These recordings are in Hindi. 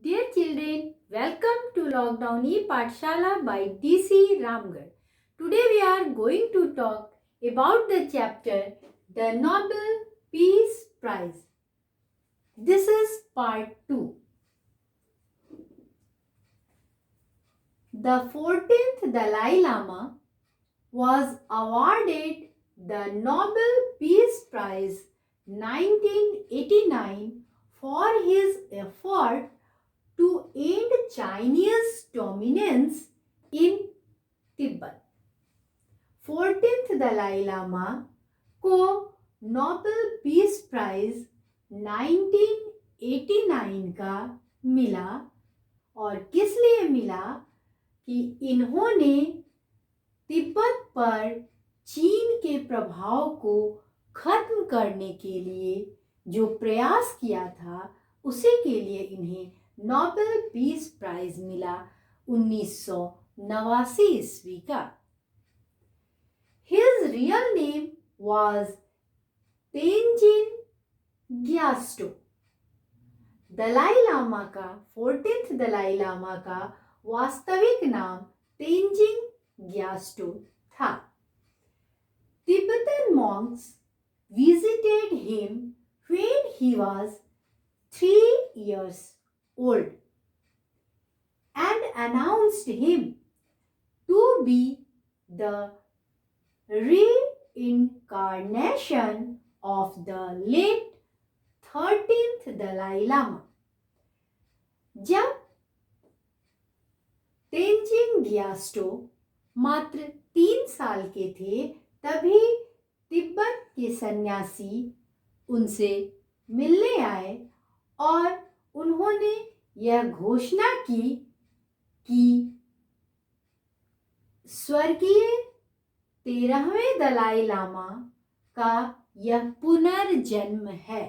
Dear children, welcome to Lockdown E-Pathshala by DC Ramgarh. Today we are going to talk about the chapter The Nobel Peace Prize. This is part 2. The 14th Dalai Lama was awarded the Nobel Peace Prize 1989 for his effort to end Chinese dominance in Tibet. 14th Dalai Lama को नोबेल पीस प्राइज 1989 का मिला और किस लिए मिला कि इन्होंने तिब्बत पर चीन के प्रभाव को खत्म करने के लिए जो प्रयास किया था उसी के लिए इन्हें नोबेल पीस प्राइज मिला 1989 ईस्वी का। His real name was Tenzin ग्यास्टो। Dalai Lama का 14th दलाई लामा का वास्तविक नाम तेंजिन ग्यास्टो था। Tibetan monks visited him when he was 3 years old and announced him to be the reincarnation of the late 13th Dalai Lama. जब तेंजिन ग्यास्टो मात्र 3 साल के थे तभी तिब्बत के सन्यासी उनसे मिलने आए और उन्होंने यह घोषणा की कि स्वर्गीय 13वें दलाई लामा का यह पुनर्जन्म है।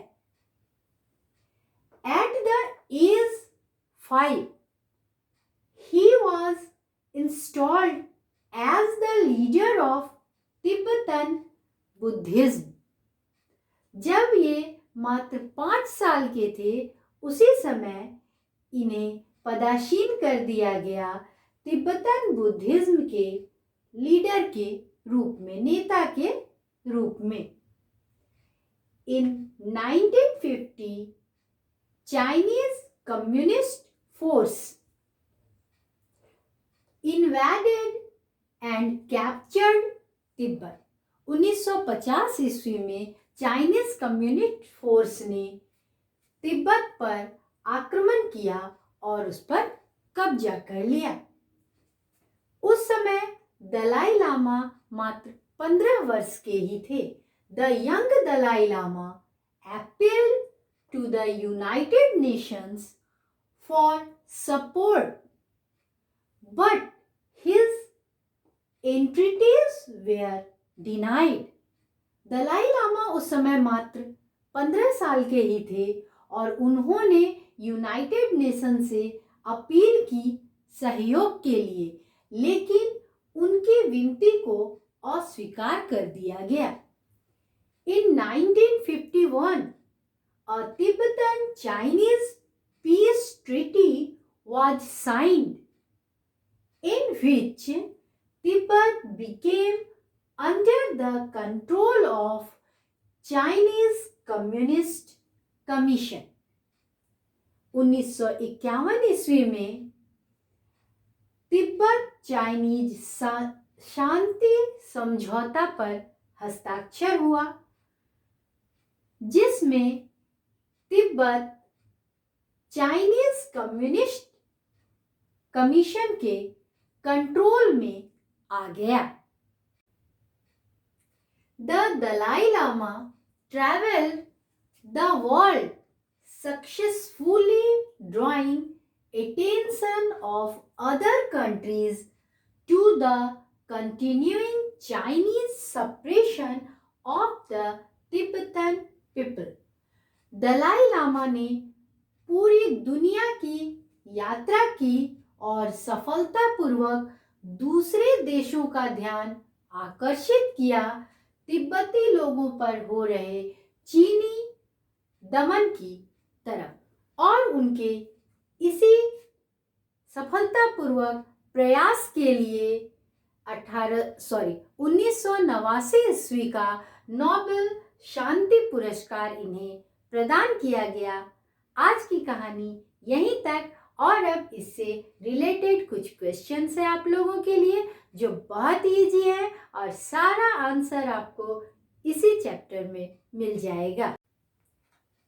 At the age 5, he was installed as the leader of Tibetan Buddhism. जब ये मात्र 5 साल के थे उसी समय इन्हें पदासीन कर दिया गया तिब्बतन बुद्धिज्म के लीडर के रूप में, नेता के रूप में। In 1950, Chinese Communist force invaded and captured Tibet. 1950 ईस्वी में चाइनीज कम्युनिस्ट फोर्स ने तिब्बत पर आक्रमण किया और उस पर कब्जा कर लिया। उस समय दलाई लामा मात्र 15 वर्ष के ही थे। The young Dalai Lama appealed to the United Nations for support, but his entreaties were denied. Dalai Lama उस समय मात्र 15 साल के ही थे और उन्होंने यूनाइटेड नेशन से अपील की सहयोग के लिए, लेकिन उनकी विनती को अस्वीकार कर दिया गया। In 1951, a Tibetan-Chinese peace treaty was signed, in which Tibet became under the control of Chinese Communist Commission. 1951 ईस्वी में तिब्बत चाइनीज शांति समझौता पर हस्ताक्षर हुआ जिसमें तिब्बत चाइनीज कम्युनिस्ट कमीशन के कंट्रोल में आ गया। The Dalai Lama traveled the world successfully, drawing attention of other countries to the continuing Chinese suppression of the Tibetan people. Dalai Lama ने पूरी दुनिया की यात्रा की और सफलतापूर्वक दूसरे देशों का ध्यान आकर्षित किया तिब्बती लोगों पर हो रहे चीनी दमन की तरफ और उनके इसी सफलतापूर्वक प्रयास के लिए 1989 ईस्वी का नोबेल शांति पुरस्कार इन्हें प्रदान किया गया। आज की कहानी यहीं तक, और अब इससे रिलेटेड कुछ क्वेश्चंस है आप लोगों के लिए जो बहुत इजी है और सारा आंसर आपको इसी चैप्टर में मिल जाएगा।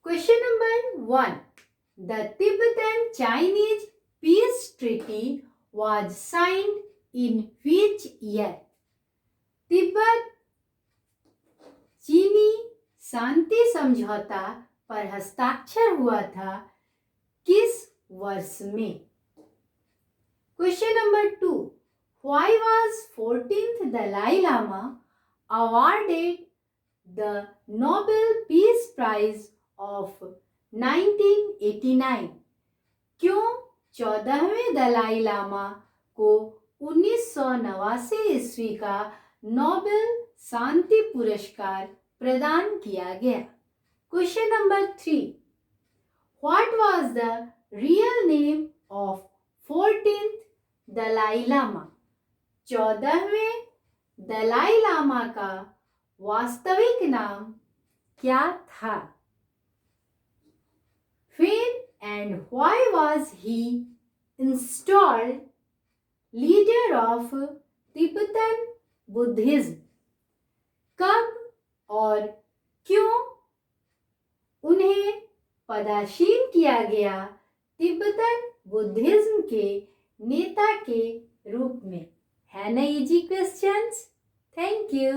Question number 1, the Tibetan Chinese peace treaty was signed in which year? Tibet चीनी शांति समझौता पर हस्ताक्षर हुआ था किस वर्ष में? Question number 2, why was 14th Dalai Lama awarded the Nobel Peace Prize of 1989? क्यों 14वें दलाई लामा को 1989 ईस्वी का नोबेल शांति पुरस्कार प्रदान किया गया? Question number 3, what was the real name of 14th Dalai Lama? 14वें दलाई लामा का वास्तविक नाम क्या था? When and why was he installed leader of Tibetan Buddhism? कब और क्यों उन्हें पदासीन किया गया तिब्बतन बुद्धिज्म के नेता के रूप में? है ना इजी क्वेश्चंस? Thank you.